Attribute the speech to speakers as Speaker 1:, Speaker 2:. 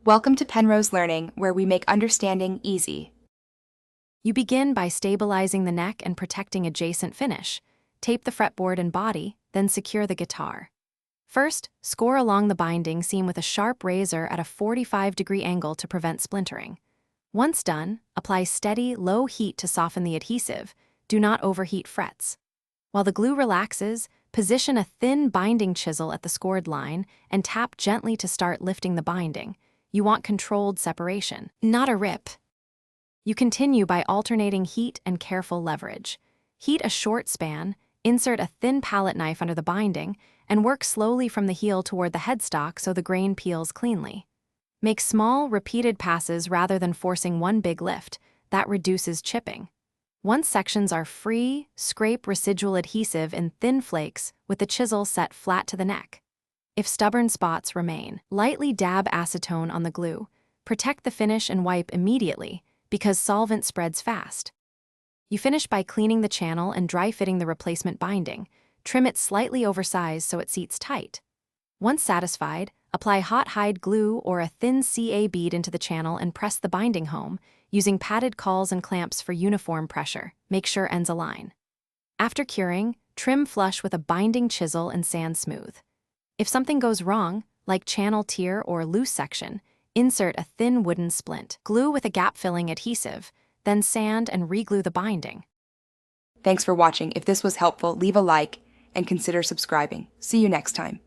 Speaker 1: Welcome to Penrose Learning, where we make understanding easy.
Speaker 2: You begin by stabilizing the neck and protecting adjacent finish. Tape the fretboard and body, then secure the guitar. First, score along the binding seam with a sharp razor at a 45-degree angle to prevent splintering. Once done, apply steady, low heat to soften the adhesive. Do not overheat frets. While the glue relaxes, position a thin binding chisel at the scored line and tap gently to start lifting the binding. You want controlled separation, not a rip. You continue by alternating heat and careful leverage. Heat a short span, insert a thin palette knife under the binding, and work slowly from the heel toward the headstock so the grain peels cleanly. Make small, repeated passes rather than forcing one big lift. That reduces chipping. Once sections are free, scrape residual adhesive in thin flakes with the chisel set flat to the neck. If stubborn spots remain, lightly dab acetone on the glue. Protect the finish and wipe immediately, because solvent spreads fast. You finish by cleaning the channel and dry fitting the replacement binding. Trim it slightly oversized so it seats tight. Once satisfied, apply hot hide glue or a thin CA bead into the channel and press the binding home, using padded cawls and clamps for uniform pressure. Make sure ends align. After curing, trim flush with a binding chisel and sand smooth. If something goes wrong, like channel tear or loose section, insert a thin wooden splint. Glue with a gap-filling adhesive, then sand and re-glue the binding.
Speaker 1: Thanks for watching. If this was helpful, leave a like and consider subscribing. See you next time.